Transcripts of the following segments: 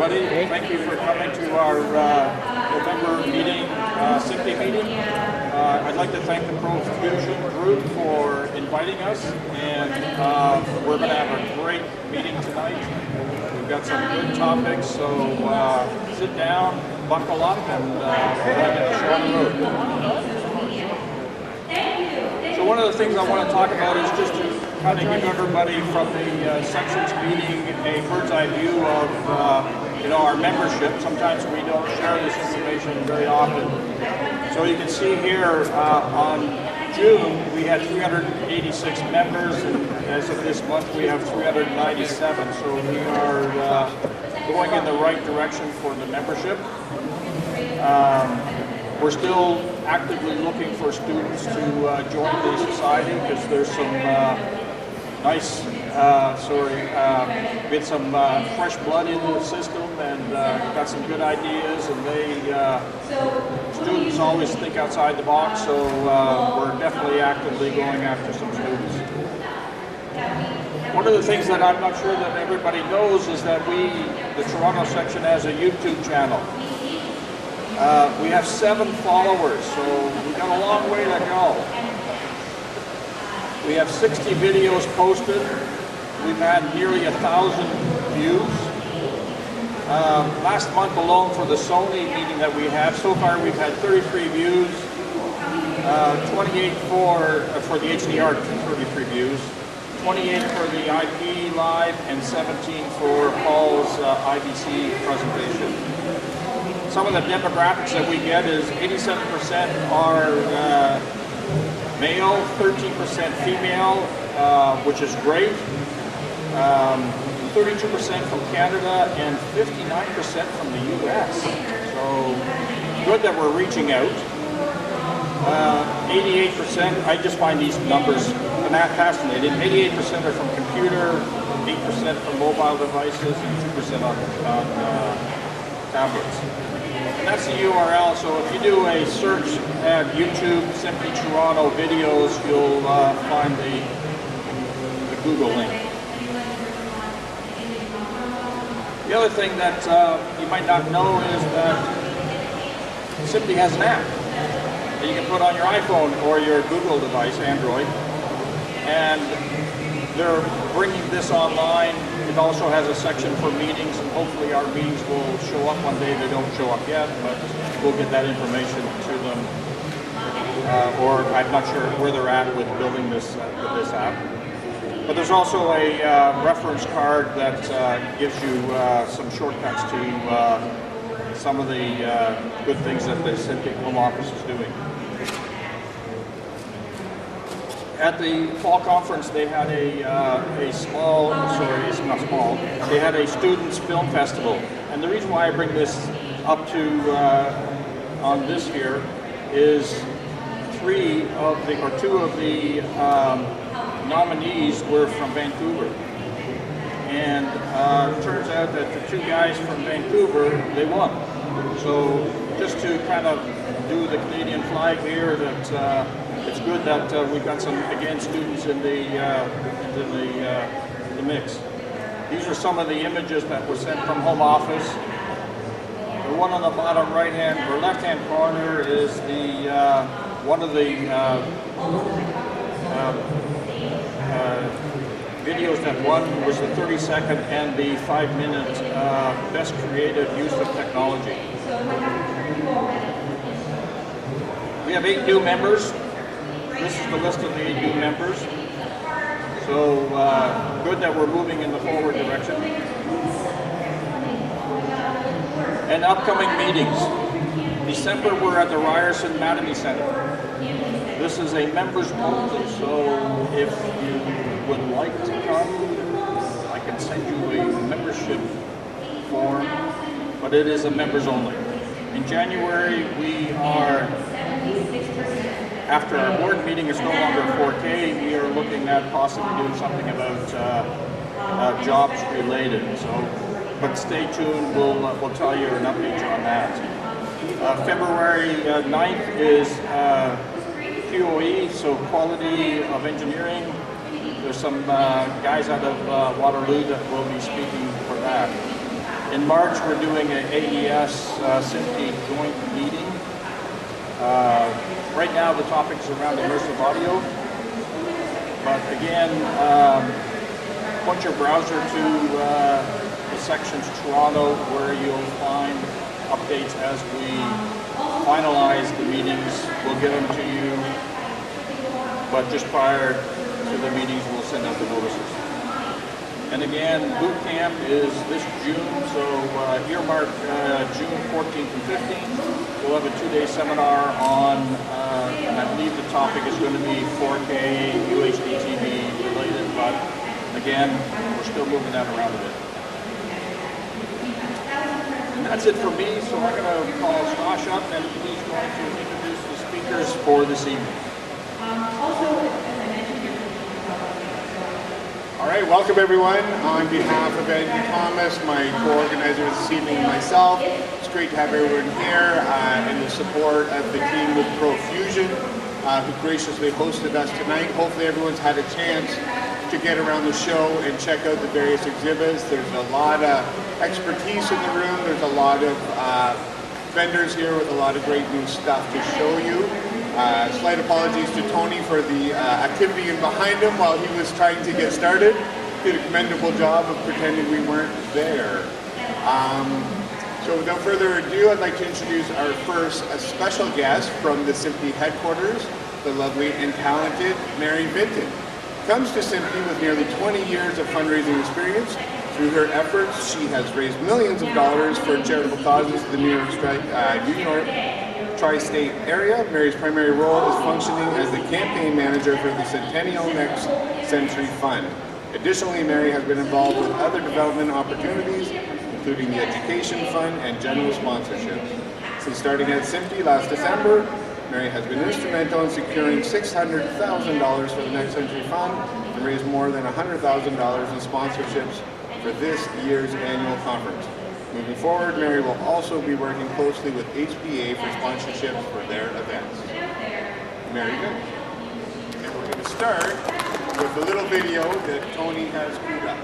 everybody. Thank you for coming to our November meeting, SMPTE meeting. I'd like to thank the Profusion group for inviting us, and we're going to have a great meeting tonight. We've got some good topics, so sit down, buckle up, and we'll have a show on the road. So one of the things I want to talk about is just to kind of give everybody from the sections meeting a bird's eye view of our membership. Sometimes we don't share this information very often. So you can see here on June we had 386 members, and as of this month we have 397. So we are going in the right direction for the membership. We're still actively looking for students to join the society because there's some we had some fresh blood in the system, and got some good ideas, and students always think outside the box, so we're definitely actively going after some students. One of the things that I'm not sure that everybody knows is that the Toronto section has a YouTube channel. We have 7 followers, so we've got a long way to go. We have 60 videos posted. We've had nearly 1,000 views. Last month alone for the Sony meeting that we had, so far we've had 33 views, 28 for the HDR, 33 views, 28 for the IP Live, and 17 for Paul's IBC presentation. Some of the demographics that we get is 87% are male, 13% female, which is great. 32% from Canada and 59% from the US. So good that we're reaching out. 88%, I just find these numbers fascinating. 88% are from computer, 8% from mobile devices, and 2% on tablets. And that's the URL, so if you do a search at YouTube, simply Toronto videos, you'll find the Google link. The other thing that you might not know is that Simply has an app that you can put on your iPhone or your Google device, Android, and they're bringing this online. It also has a section for meetings, and hopefully our meetings will show up one day. They don't show up yet, but we'll get that information to them. Or I'm not sure where they're at with building this app. But there's also a reference card that gives you some shortcuts to some of the good things that the SMPTE Home Office is doing. At the fall conference, they had they had a students' film festival. And the reason why I bring this up to on this here is 2 of the nominees were from Vancouver. And it turns out that the 2 guys from Vancouver, they won. So just to kind of do the Canadian flag here, that it's good that we've got some, again, students in the mix. These are some of the images that were sent from home office. The one on the bottom right-hand or left-hand corner is the one of the videos that won was the 30-second and the 5-minute best creative use of technology. We have 8 new members. This is the list of the 8 new members. So good that we're moving in the forward direction. And upcoming meetings. December, we're at the Ryerson Mattamy Center. This is a members only, so if you would like to come, I can send you a membership form, but it is a members only. In January, we are, after our board meeting is no longer 4K, we are looking at possibly doing something about jobs related. So, but stay tuned, we'll tell you an update on that. February 9th is QOE, so Quality of Engineering. There's some guys out of Waterloo that will be speaking for that. In in March, we're doing an AES SMPTE joint meeting. Right now, the topic is around immersive audio. But again, point your browser to the sections Toronto, where you'll find updates as we finalize the meetings. We'll get them to you, but just prior to the meetings, we'll send out the notices. And again, boot camp is this June, so earmark June 14th and 15th. We'll have a 2-day seminar on, and I believe the topic is going to be 4K, UHD TV related, but again, we're still moving that around a bit. And that's it for me, so I'm going to call Stosh up, and he's going to introduce the speakers for this evening. All right, welcome everyone. On behalf of Ed and Thomas, my co-organizers this evening, and myself, it's great to have everyone here in the support of the team with Profusion, who graciously hosted us tonight. Hopefully everyone's had a chance to get around the show and check out the various exhibits. There's a lot of expertise in the room. There's a lot of vendors here with a lot of great new stuff to show you. Slight apologies to Tony for the activity in behind him while he was trying to get started. Did a commendable job of pretending we weren't there. So without further ado, I'd like to introduce our first special guest from the SMPTE headquarters, the lovely and talented Mary Vinton. Comes to SMPTE with nearly 20 years of fundraising experience. Through her efforts, she has raised millions of dollars for charitable causes in the New York tri-state area. Mary's primary role is functioning as the campaign manager for the Centennial Next Century Fund. Additionally, Mary has been involved with other development opportunities, including the Education Fund and general sponsorships. Since starting at SMPTE last December, Mary has been instrumental in securing $600,000 for the Next Century Fund and raised more than $100,000 in sponsorships for this year's annual conference. Moving forward, Mary will also be working closely with HPA for sponsorships for their events. Mary Vinton. And we're going to start with a little video that Tony has queued up.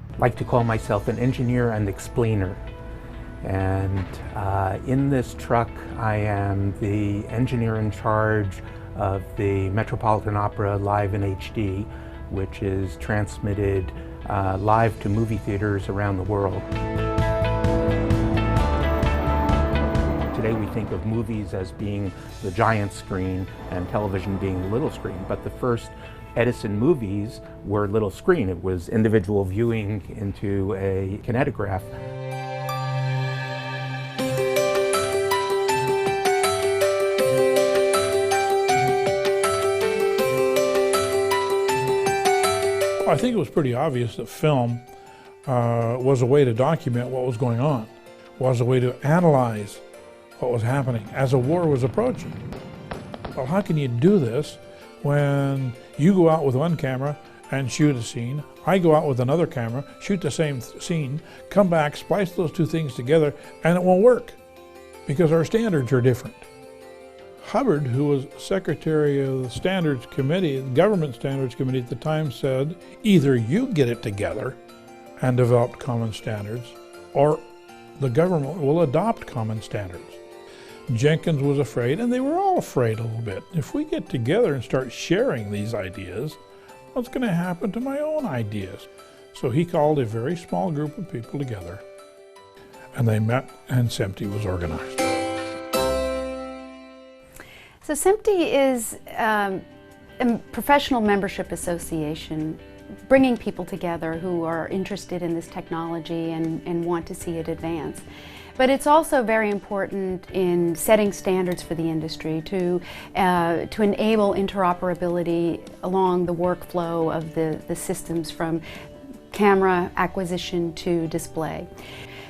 I like to call myself an engineer and explainer. And in this truck, I am the engineer in charge of the Metropolitan Opera Live in HD, which is transmitted live to movie theaters around the world. Today we think of movies as being the giant screen and television being the little screen, but the first Edison movies were little screen. It was individual viewing into a kinetograph. I think it was pretty obvious that film was a way to document what was going on, was a way to analyze what was happening as a war was approaching. Well, how can you do this when you go out with one camera and shoot a scene, I go out with another camera, shoot the same scene, come back, splice those two things together, and it won't work because our standards are different. Hubbard, who was secretary of the Standards Committee, the Government Standards Committee at the time, said, either you get it together and develop common standards, or the government will adopt common standards. Jenkins was afraid, and they were all afraid a little bit. If we get together and start sharing these ideas, what's going to happen to my own ideas? So he called a very small group of people together, and they met, and SMPTE was organized. So SMPTE is a professional membership association bringing people together who are interested in this technology and want to see it advance. But it's also very important in setting standards for the industry to enable interoperability along the workflow of the systems from camera acquisition to display.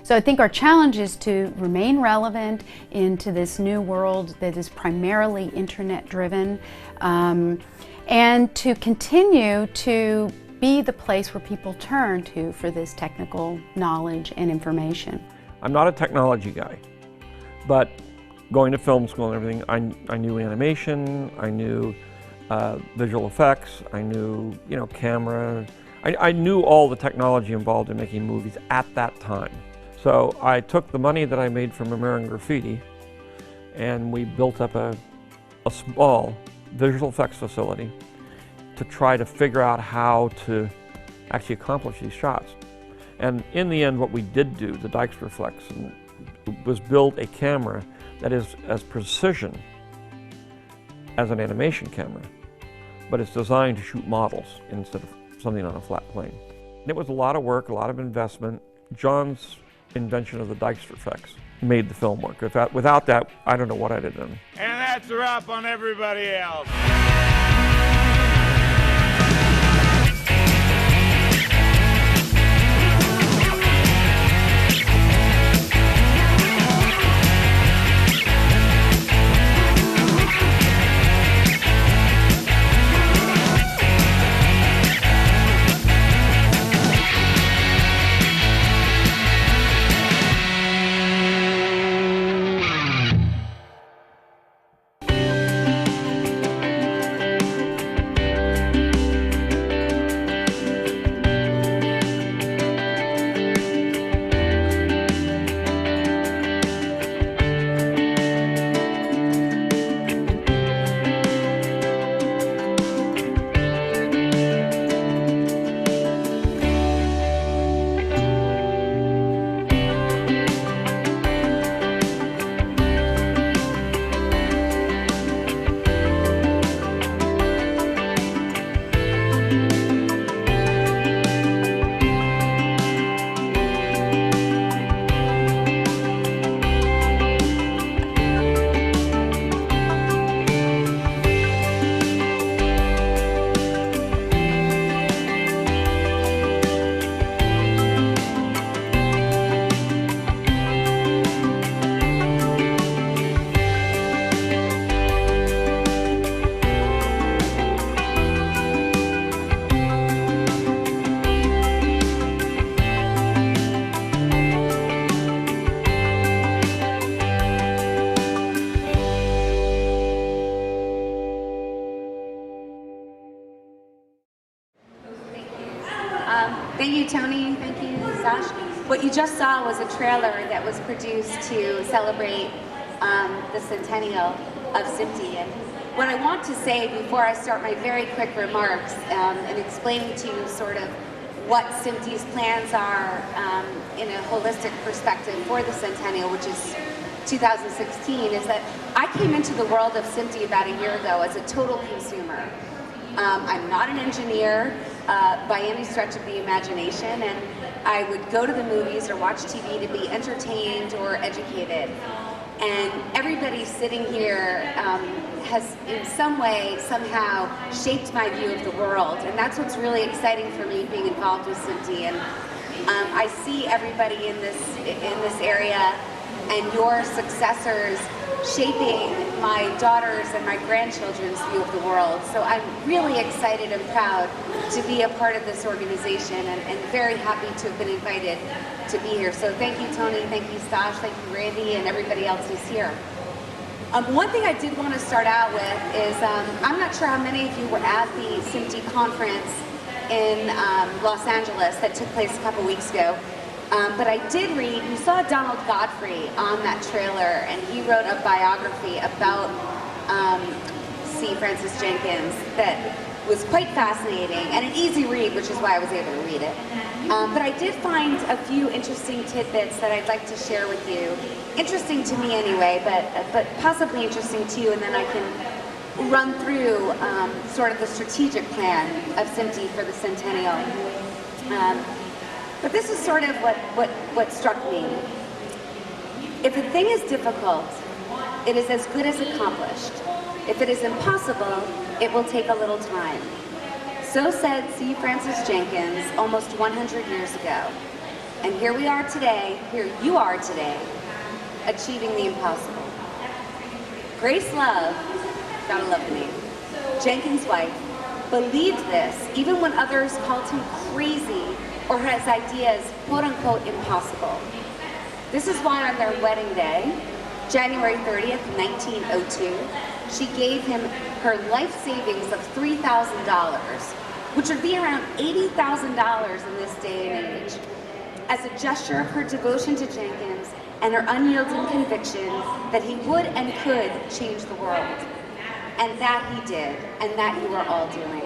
So I think our challenge is to remain relevant into this new world that is primarily internet driven, and to continue to be the place where people turn to for this technical knowledge and information. I'm not a technology guy, but going to film school and everything, I knew animation, I knew visual effects, I knew, camera. I knew all the technology involved in making movies at that time. So I took the money that I made from American Graffiti and we built up a small visual effects facility to try to figure out how to actually accomplish these shots. And in the end, what we did do, the Dijksterflex, was build a camera that is as precision as an animation camera, but it's designed to shoot models instead of something on a flat plane. And it was a lot of work, a lot of investment. John's invention of the Dijksterflex made the film work. Without that, I don't know what I'd have done. And that's a wrap on everybody else. Thank you, Tony. Thank you, Sash. What you just saw was a trailer that was produced to celebrate the centennial of SMPTE. And what I want to say before I start my very quick remarks and explaining to you sort of what SMPTE's plans are in a holistic perspective for the centennial, which is 2016, is that I came into the world of SMPTE about a year ago as a total consumer. I'm not an engineer by any stretch of the imagination, and I would go to the movies or watch TV to be entertained or educated. And everybody sitting here has in some way, somehow shaped my view of the world. And that's what's really exciting for me being involved with SMPTE. And I see everybody in this area and your successors shaping my daughters and my grandchildren's view of the world. So I'm really excited and proud to be a part of this organization and very happy to have been invited to be here. So thank you, Tony, thank you, Stash, thank you, Randy, and everybody else who's here. One thing I did want to start out with is, I'm not sure how many of you were at the SMPTE conference in Los Angeles that took place a couple weeks ago. But I did read, you saw Donald Godfrey on that trailer, and he wrote a biography about C. Francis Jenkins that was quite fascinating and an easy read, which is why I was able to read it. But I did find a few interesting tidbits that I'd like to share with you. Interesting to me anyway, but possibly interesting to you, and then I can run through sort of the strategic plan of SMPTE for the centennial. But this is sort of what struck me. If a thing is difficult, it is as good as accomplished. If it is impossible, it will take a little time. So said C. Francis Jenkins almost 100 years ago. And here we are today, here you are today, achieving the impossible. Grace Love, gotta love the name, Jenkins' wife, believed this even when others called him crazy or his ideas, quote unquote, impossible. This is why on their wedding day, January 30th, 1902, she gave him her life savings of $3,000, which would be around $80,000 in this day and age, as a gesture of her devotion to Jenkins and her unyielding conviction that he would and could change the world. And that he did, and that you are all doing.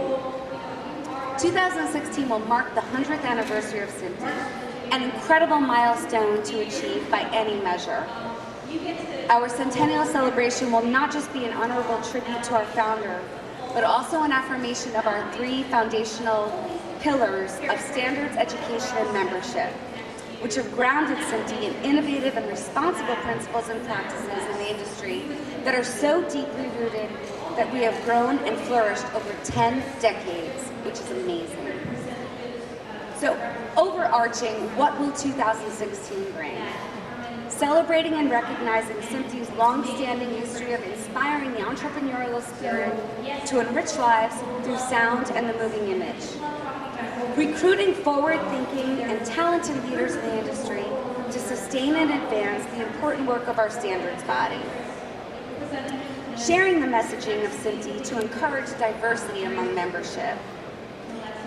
2016 will mark the 100th anniversary of SMPTE, an incredible milestone to achieve by any measure. Our centennial celebration will not just be an honorable tribute to our founder, but also an affirmation of our three foundational pillars of standards, education, and membership, which have grounded SMPTE in innovative and responsible principles and practices in the industry that are so deeply rooted that we have grown and flourished over 10 decades, which is amazing. So, overarching, what will 2016 bring? Celebrating and recognizing SMPTE's long-standing history of inspiring the entrepreneurial spirit to enrich lives through sound and the moving image. Recruiting forward-thinking and talented leaders in the industry to sustain and advance the important work of our standards body. Sharing the messaging of SMPTE to encourage diversity among membership.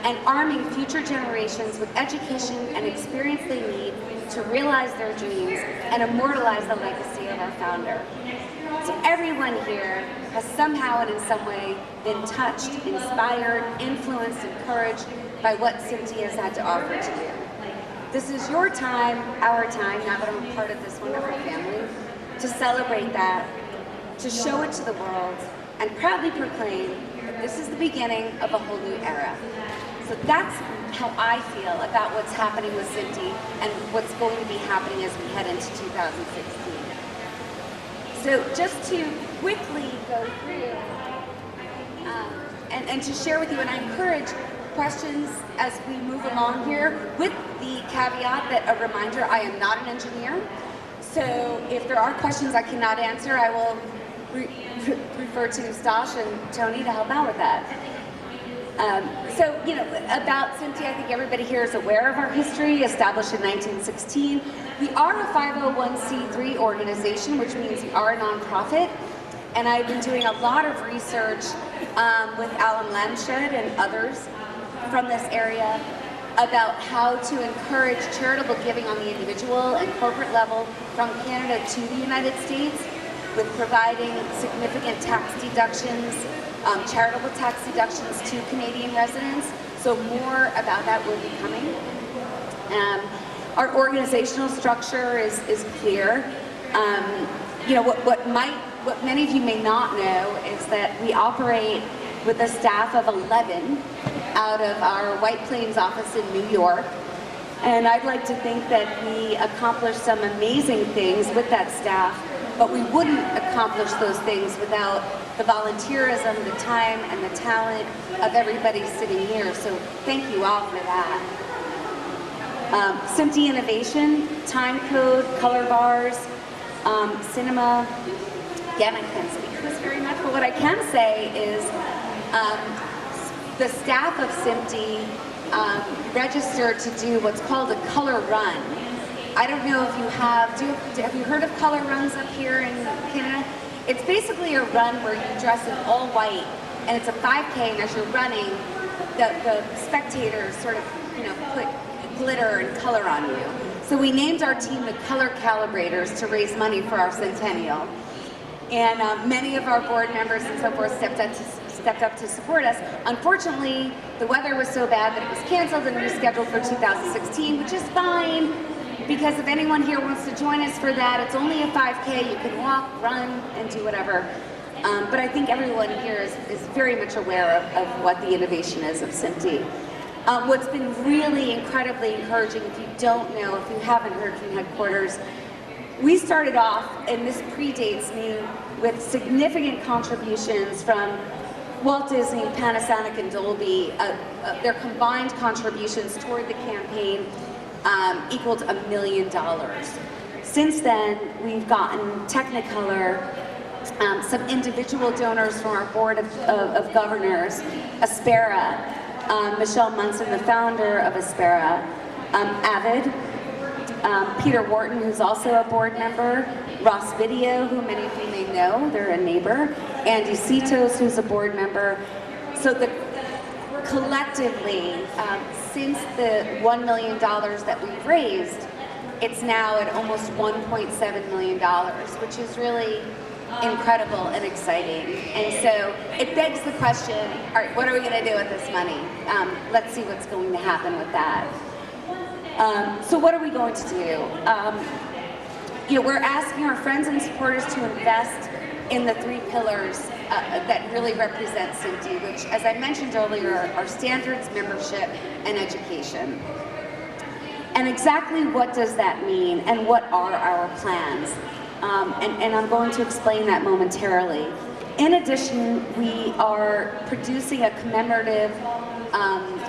And arming future generations with education and experience they need to realize their dreams and immortalize the legacy of our founder. So everyone here has somehow and in some way been touched, inspired, influenced, encouraged by what SMPTE has had to offer to you. This is your time, our time, now that I'm a part of this wonderful family, to celebrate that, to show it to the world, and proudly proclaim that this is the beginning of a whole new era. So that's how I feel about what's happening with SMPTE and what's going to be happening as we head into 2016. So just to quickly go through and to share with you, and I encourage questions as we move along here, with the caveat that a reminder, I am not an engineer. So if there are questions I cannot answer, I will refer to Stash and Tony to help out with that. So, you know, about SMPTE, I think everybody here is aware of our history, established in 1916. We are a 501c3 organization, which means we are a nonprofit. And I've been doing a lot of research with Alan Lamshed and others from this area about how to encourage charitable giving on the individual and corporate level from Canada to the United States, with providing significant tax deductions, charitable tax deductions to Canadian residents. So more about that will be coming. Our organizational structure is clear. You know, what many of you may not know is that we operate with a staff of 11 out of our White Plains office in New York. And I'd like to think that we accomplish some amazing things with that staff, but we wouldn't accomplish those things without the volunteerism, the time, and the talent of everybody sitting here. So thank you all for that. SMPTE Innovation, time code, color bars, cinema. Again, I can't speak to this very much, but what I can say is the staff of SMPTE registered to do what's called a color run. I don't know if you have you heard of color runs up here in Canada? It's basically a run where you dress in all white, and it's a 5K, and as you're running, the spectators sort of, you know, put glitter and color on you. So we named our team the Color Calibrators to raise money for our centennial. And many of our board members and so forth stepped up to support us. Unfortunately, the weather was so bad that it was canceled and rescheduled for 2016, which is fine, because if anyone here wants to join us for that, it's only a 5K. You can walk, run, and do whatever. But I think everyone here is very much aware of what the innovation is of SMPTE. What's been really incredibly encouraging, if you don't know, if you haven't heard from headquarters, we started off, and this predates me, with significant contributions from Walt Disney, Panasonic, and Dolby. Their combined contributions toward the campaign equaled $1 million. Since then, we've gotten Technicolor, some individual donors from our board of governors, Aspera, Michelle Munson, the founder of Aspera, Avid, Peter Wharton, who's also a board member, Ross Video, who many of you may know, they're a neighbor, Andy Citos, who's a board member. So collectively, since the $1 million that we've raised, it's now at almost $1.7 million, which is really incredible and exciting. And so it begs the question, all right, what are we going to do with this money? Let's see what's going to happen with that. So what are we going to do? We're asking our friends and supporters to invest in the 3 pillars that really represent SMPTE, which, as I mentioned earlier, are standards, membership, and education. And exactly what does that mean, and what are our plans? And I'm going to explain that momentarily. In addition, we are producing a commemorative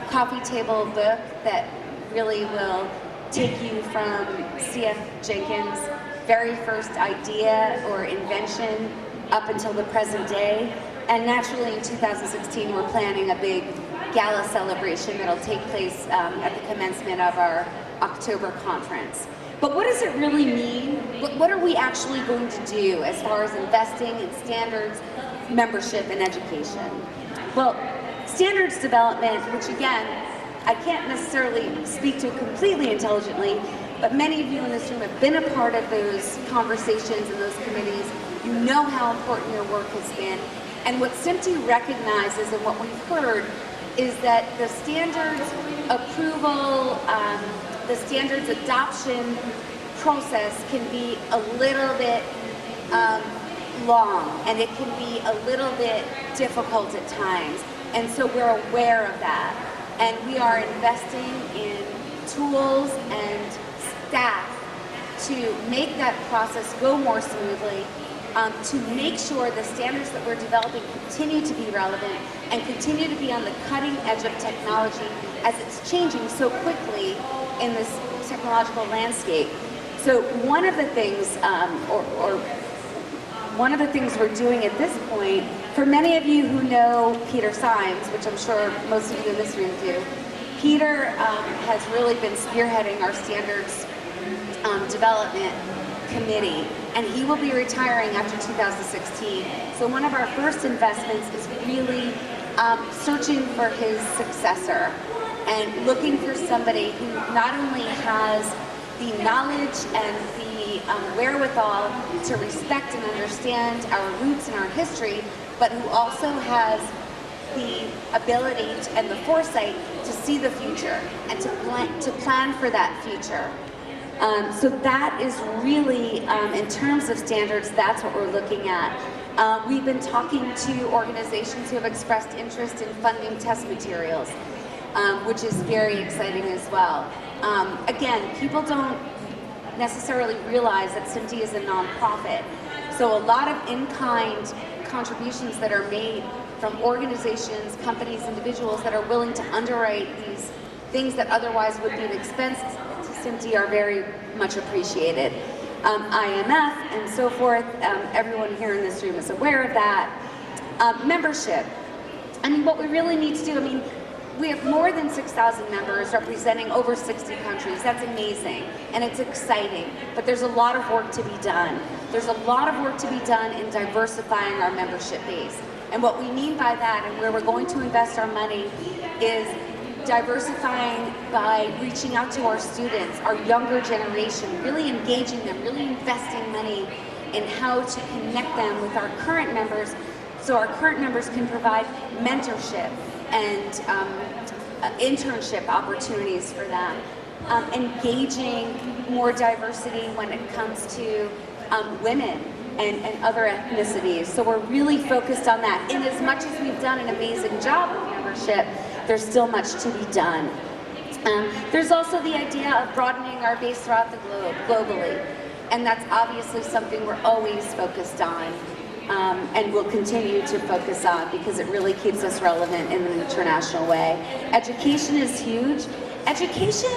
coffee table book that really will take you from C.F. Jenkins' very first idea or invention up until the present day. And naturally, in 2016, we're planning a big gala celebration that'll take place at the commencement of our October conference. But what does it really mean? What are we actually going to do as far as investing in standards, membership, and education? Well, standards development, which again, I can't necessarily speak to completely intelligently, but many of you in this room have been a part of those conversations and those committees. You know how important your work has been. And what SMPTE recognizes and what we've heard is that the standards approval, the standards adoption process can be a little bit long, and it can be a little bit difficult at times. And so we're aware of that. And we are investing in tools and staff to make that process go more smoothly, to make sure the standards that we're developing continue to be relevant and continue to be on the cutting edge of technology as it's changing so quickly in this technological landscape. So one of the things, one of the things we're doing at this point, for many of you who know Peter Symes, which I'm sure most of you in this room do, Peter has really been spearheading our standards development committee, and he will be retiring after 2016. So one of our first investments is really searching for his successor and looking for somebody who not only has the knowledge and the wherewithal to respect and understand our roots and our history, but who also has the ability and the foresight to see the future and to plan for that future. So that is really, in terms of standards, that's what we're looking at. We've been talking to organizations who have expressed interest in funding test materials, which is very exciting as well. Again, people don't necessarily realize that SMPTE is a nonprofit. So a lot of in-kind contributions that are made from organizations, companies, individuals that are willing to underwrite these things that otherwise would be an expense to SMPTE are very much appreciated. IMF and so forth, everyone here in this room is aware of that. Membership. I mean, what we really need to do, we have more than 6,000 members representing over 60 countries. That's amazing, and it's exciting, but there's a lot of work to be done. There's a lot of work to be done in diversifying our membership base. And what we mean by that, and where we're going to invest our money, is diversifying by reaching out to our students, our younger generation, really engaging them, really investing money in how to connect them with our current members, so our current members can provide mentorship and internship opportunities for them. Engaging more diversity when it comes to women and other ethnicities. So we're really focused on that. In as much as we've done an amazing job with membership, there's still much to be done. There's also the idea of broadening our base throughout the globe, globally. And that's obviously something we're always focused on and will continue to focus on because it really keeps us relevant in an international way. Education is huge. Education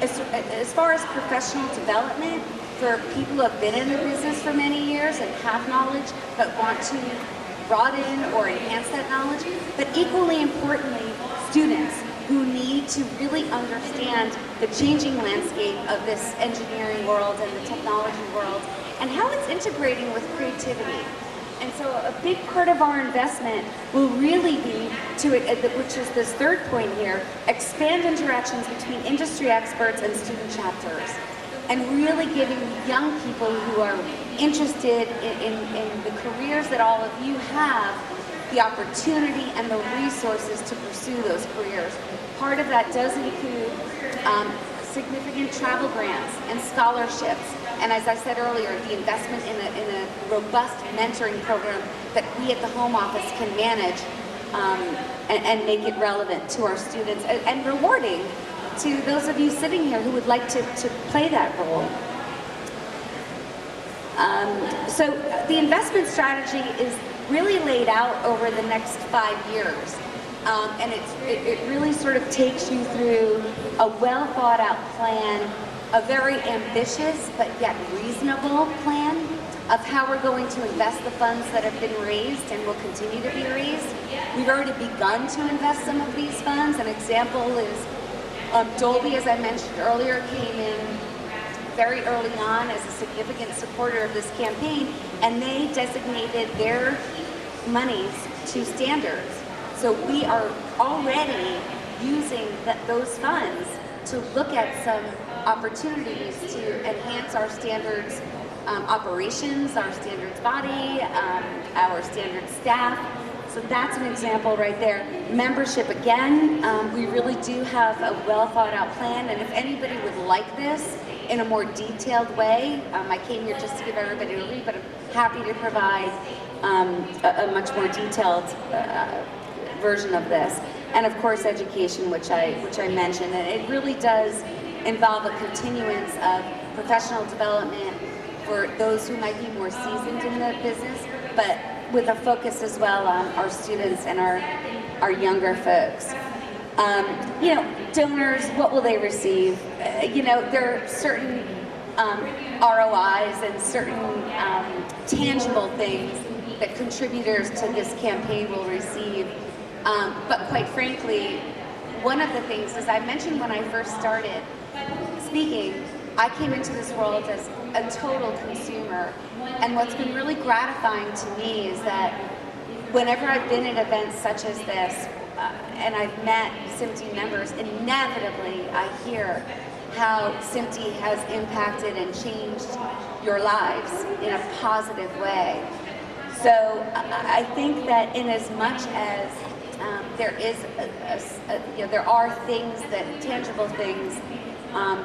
as far as professional development, for people who have been in the business for many years and have knowledge but want to broaden or enhance that knowledge, but equally importantly, students who need to really understand the changing landscape of this engineering world and the technology world and how it's integrating with creativity. And so a big part of our investment will really be to, which is this third point here, expand interactions between industry experts and student chapters. And really giving young people who are interested in the careers that all of you have, the opportunity and the resources to pursue those careers. Part of that does include significant travel grants and scholarships. And as I said earlier, the investment in a robust mentoring program that we at the Home Office can manage and make it relevant to our students and rewarding to those of you sitting here who would like to play that role. So the investment strategy is really laid out over the next 5 years. And it really sort of takes you through a well thought out plan, a very ambitious but yet reasonable plan of how we're going to invest the funds that have been raised and will continue to be raised. We've already begun to invest some of these funds. An example is Dolby, as I mentioned earlier, came in very early on as a significant supporter of this campaign, and they designated their monies to standards. So we are already using those funds to look at some opportunities to enhance our standards operations, our standards body, our standards staff. So that's an example right there. Membership, again, we really do have a well thought out plan, and if anybody would like this in a more detailed way, I came here just to give everybody a read, but I'm happy to provide a much more detailed version of this. And of course education, which I mentioned, and it really does involve a continuance of professional development for those who might be more seasoned in the business, but with a focus as well on our students and our younger folks. You know, donors, what will they receive? You know, there are certain ROIs and certain tangible things that contributors to this campaign will receive. But quite frankly, one of the things, as I mentioned when I first started speaking, I came into this world as a total consumer, and what's been really gratifying to me is that whenever I've been at events such as this, and I've met SMPTE members, inevitably I hear how SMPTE has impacted and changed your lives in a positive way. So I think that in as much as there is, you know, there are things that, tangible things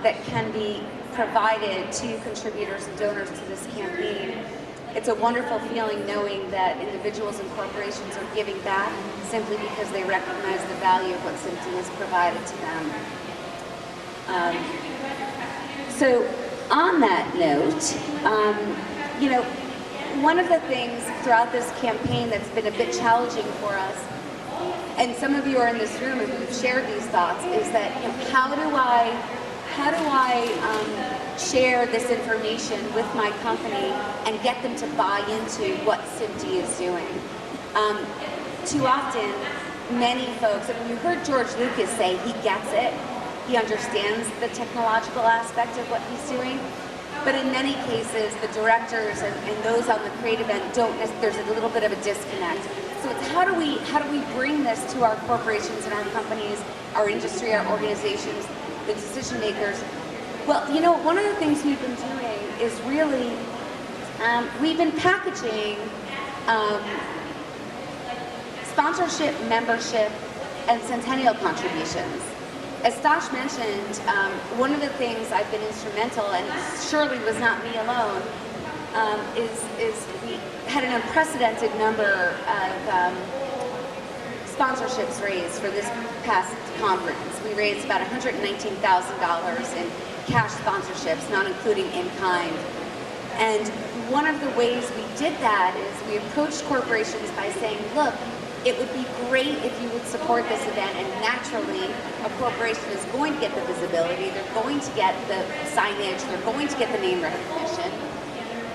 that can be provided to contributors and donors to this campaign. It's a wonderful feeling knowing that individuals and corporations are giving back simply because they recognize the value of what SMPTE has provided to them. So on that note, you know, one of the things throughout this campaign that's been a bit challenging for us, and some of you are in this room and who've shared these thoughts, is that, you know, how do I share this information with my company and get them to buy into what SMPTE is doing? Too often, many folks, and you heard George Lucas say he gets it, he understands the technological aspect of what he's doing, But in many cases, the directors and those on the creative end there's a little bit of a disconnect. So it's how do we bring this to our corporations and our companies, our industry, our organizations, the decision makers? Well, you know, one of the things we've been doing is really, we've been packaging sponsorship, membership, and centennial contributions. As Stosh mentioned, one of the things I've been instrumental, and it surely was not me alone, is we had an unprecedented number of sponsorships raised for this past conference. We raised about $119,000 in cash sponsorships, not including in-kind. And one of the ways we did that is we approached corporations by saying, look, it would be great if you would support this event, and naturally a corporation is going to get the visibility, they're going to get the signage, they're going to get the name recognition.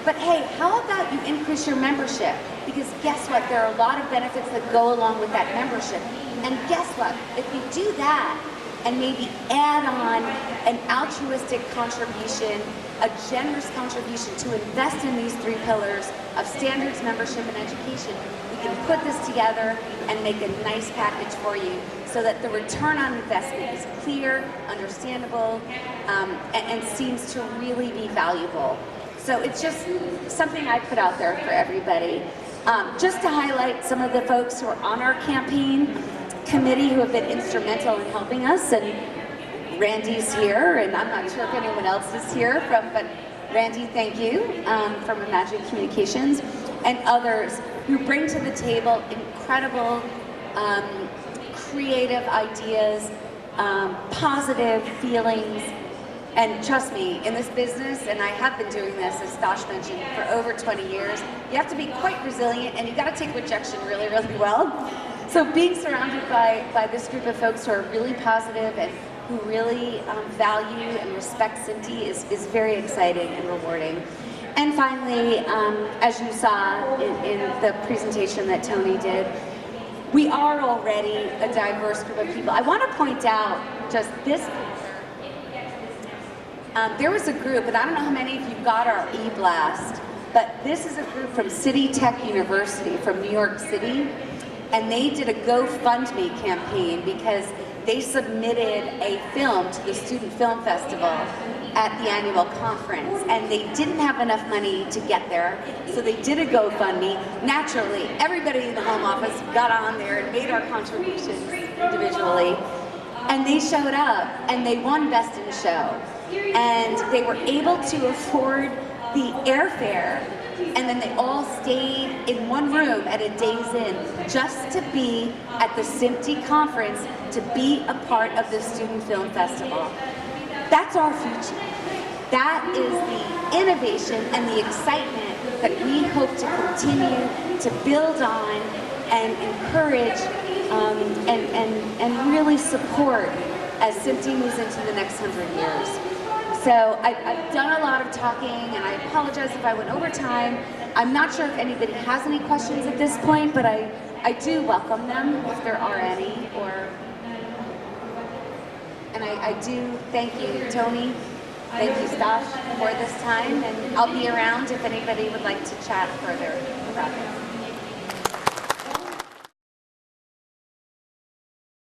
But hey, how about you increase your membership? Because guess what, there are a lot of benefits that go along with that membership. And guess what, if you do that and maybe add on an altruistic contribution, a generous contribution to invest in these three pillars of standards, membership, and education, we can put this together and make a nice package for you so that the return on investment is clear, understandable, and seems to really be valuable. So it's just something I put out there for everybody. Just to highlight some of the folks who are on our campaign committee who have been instrumental in helping us, and Randy's here, and I'm not sure if anyone else is here but Randy, thank you, from Imagine Communications, and others who bring to the table incredible creative ideas, positive feelings. And trust me, in this business, and I have been doing this, as Stosh mentioned, for over 20 years, you have to be quite resilient, and you got to take rejection really, really well. So being surrounded by this group of folks who are really positive and who really value and respect SMPTE is very exciting and rewarding. And finally, as you saw in the presentation that Tony did, we are already a diverse group of people. I want to point out just this. There was a group, and I don't know how many of you got our e-blast, but this is a group from City Tech University from New York City, and they did a GoFundMe campaign because they submitted a film to the Student Film Festival at the annual conference, and they didn't have enough money to get there, so they did a GoFundMe. Naturally, everybody in the home office got on there and made our contributions individually, and they showed up, and they won Best in Show. And they were able to afford the airfare, and then they all stayed in one room at a Days Inn just to be at the SMPTE conference, to be a part of the Student Film Festival. That's our future. That is the innovation and the excitement that we hope to continue to build on and encourage and really support as SMPTE moves into the next 100 years. So I've done a lot of talking, and I apologize if I went over time. I'm not sure if anybody has any questions at this point, but I do welcome them if there are any. And I do thank you, Tony. Thank you, Stosh, for this time, and I'll be around if anybody would like to chat further about this.